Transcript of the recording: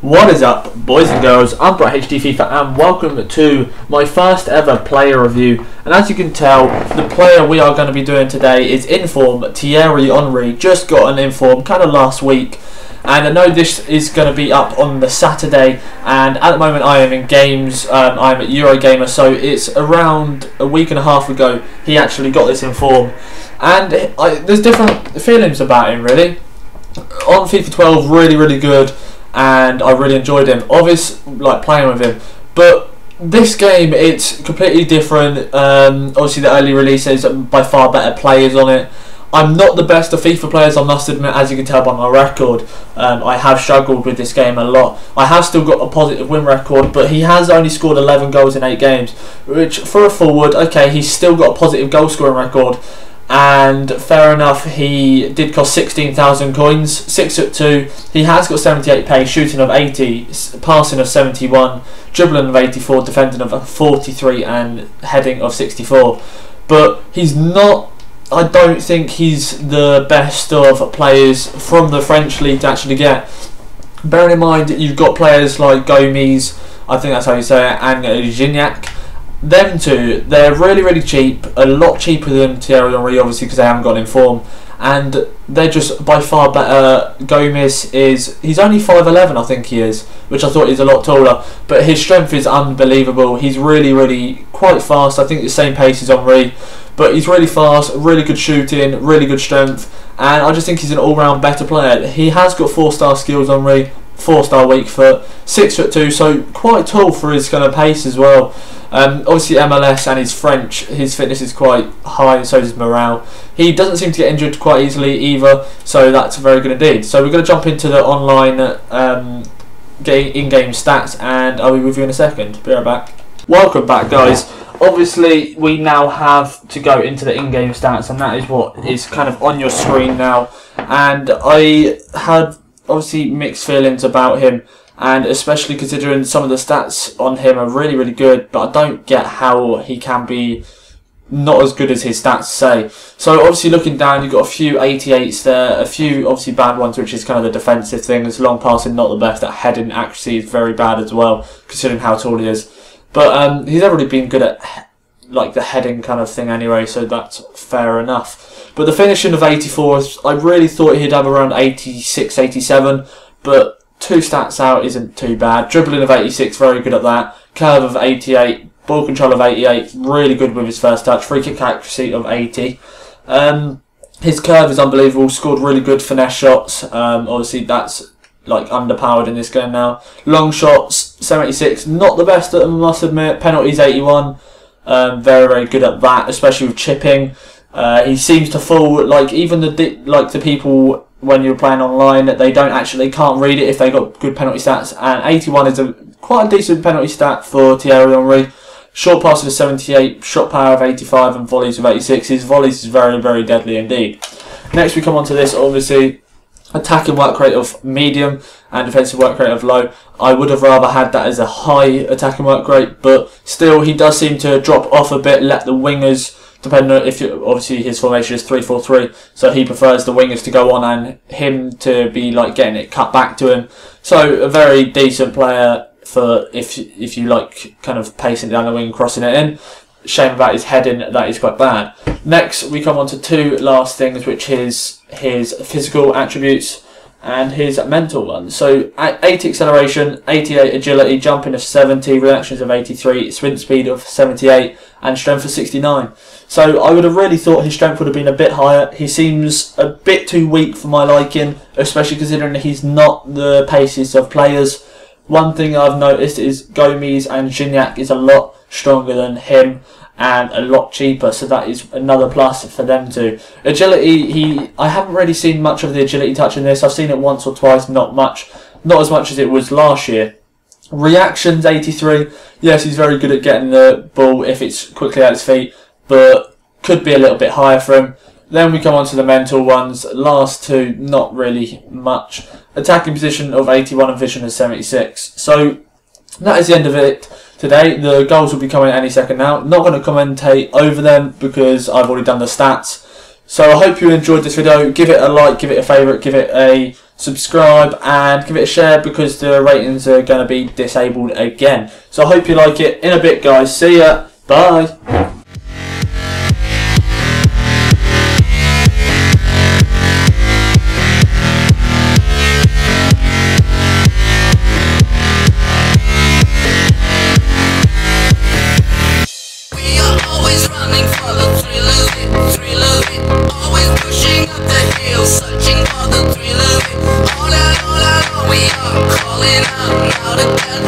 What is up, boys and girls? I'm Bright HD FIFA and welcome to my first ever player review. And as you can tell, the player we are going to be doing today is InForm Thierry Henry. Just got an InForm kind of last week, and I know this is going to be up on the Saturday, and at the moment I am in games. I'm at Eurogamer, so it's around a week and a half ago he actually got this InForm, and there's different feelings about him really. On FIFA 12, really good, and I really enjoyed him. Obviously, like playing with him, but this game it's completely different. Obviously, the early releases by far better players on it. I'm not the best of FIFA players, I must admit, as you can tell by my record. I have struggled with this game a lot. I have still got a positive win record, but he has only scored 11 goals in 8 games, which for a forward, okay, he's still got a positive goal scoring record. And fair enough, he did cost 16,000 coins, 6'2", he has got 78 pace, shooting of 80, passing of 71, dribbling of 84, defending of 43 and heading of 64. But he's not, I don't think he's the best of players from the French league to actually get. Bearing in mind you've got players like Gomez, I think that's how you say it, and Gignac. Them two, they're really cheap, a lot cheaper than Thierry Henry, obviously, because they haven't got in form, and they're just by far better. Gomez he's only 5'11", I think he is, which I thought he's a lot taller, but his strength is unbelievable. He's really quite fast. I think the same pace as Henry, but he's really fast, really good shooting, really good strength, and I just think he's an all-round better player. He has got 4-star skills, Henry, 4-star weak foot, 6'2", so quite tall for his kind of pace as well. Obviously MLS and he's French, his fitness is quite high, and so is his morale. He doesn't seem to get injured quite easily either, so that's very good indeed. So we're going to jump into the online in-game stats, and I'll be with you in a second. Be right back. Welcome back, guys. Obviously we now have to go into the in-game stats, and that is what is kind of on your screen now. And I had obviously mixed feelings about him, and especially considering some of the stats on him are really good, but I don't get how he can be not as good as his stats say. So obviously looking down, you've got a few 88s there, a few obviously bad ones, which is kind of the defensive thing. His long passing not the best, that heading accuracy is very bad as well, considering how tall he is. But he's never really been good at like the heading kind of thing anyway, so that's fair enough. But the finishing of 84, I really thought he'd have around 86, 87, but 2 stats out isn't too bad. Dribbling of 86, very good at that. Curve of 88, ball control of 88, really good with his first touch. Free kick accuracy of 80. His curve is unbelievable, scored really good finesse shots. Obviously that's like underpowered in this game now. Long shots, 76, not the best at them, I must admit. Penalties, 81, very good at that, especially with chipping. He seems to fall, like even the people when you're playing online, they can't read it if they got good penalty stats, and 81 is quite a decent penalty stat for Thierry Henry. Short passes of 78, shot power of 85, and volleys of 86. His volleys is very deadly indeed. Next we come on to this, obviously attacking work rate of medium and defensive work rate of low. I would have rather had that as a high attacking work rate, but still he does seem to drop off a bit, let the wingers, depending on if obviously his formation is 3-4-3, so he prefers the wingers to go on and him to be like getting it cut back to him. So a very decent player for if you like kind of pacing down the wing and crossing it in. Shame about his heading, that is quite bad. Next we come on to 2 last things, which is his physical attributes and his mental ones. So 80 acceleration, 88 agility, jumping of 70, reactions of 83, sprint speed of 78, and strength of 69. So I would have really thought his strength would have been a bit higher. He seems a bit too weak for my liking, especially considering he's not the paciest of players. One thing I've noticed is Gomez and Gignac is a lot stronger than him and a lot cheaper, so that is another plus for them too. Agility, I haven't really seen much of the agility touch in this. I've seen it once or twice, not as much as it was last year. Reactions, 83. Yes, he's very good at getting the ball if it's quickly at his feet, but could be a little bit higher for him. Then we come on to the mental ones. Last 2, not really much. Attacking position of 81 and vision of 76. So that is the end of it today. The goals will be coming any second now. Not going to commentate over them because I've already done the stats. So I hope you enjoyed this video. Give it a like, give it a favourite, give it a subscribe and give it a share, because the ratings are going to be disabled again. So I hope you like it. In a bit, guys. See ya. Bye. Running for the thrill of it, always pushing up the hill, searching for the thrill of it. All alone we are calling out now to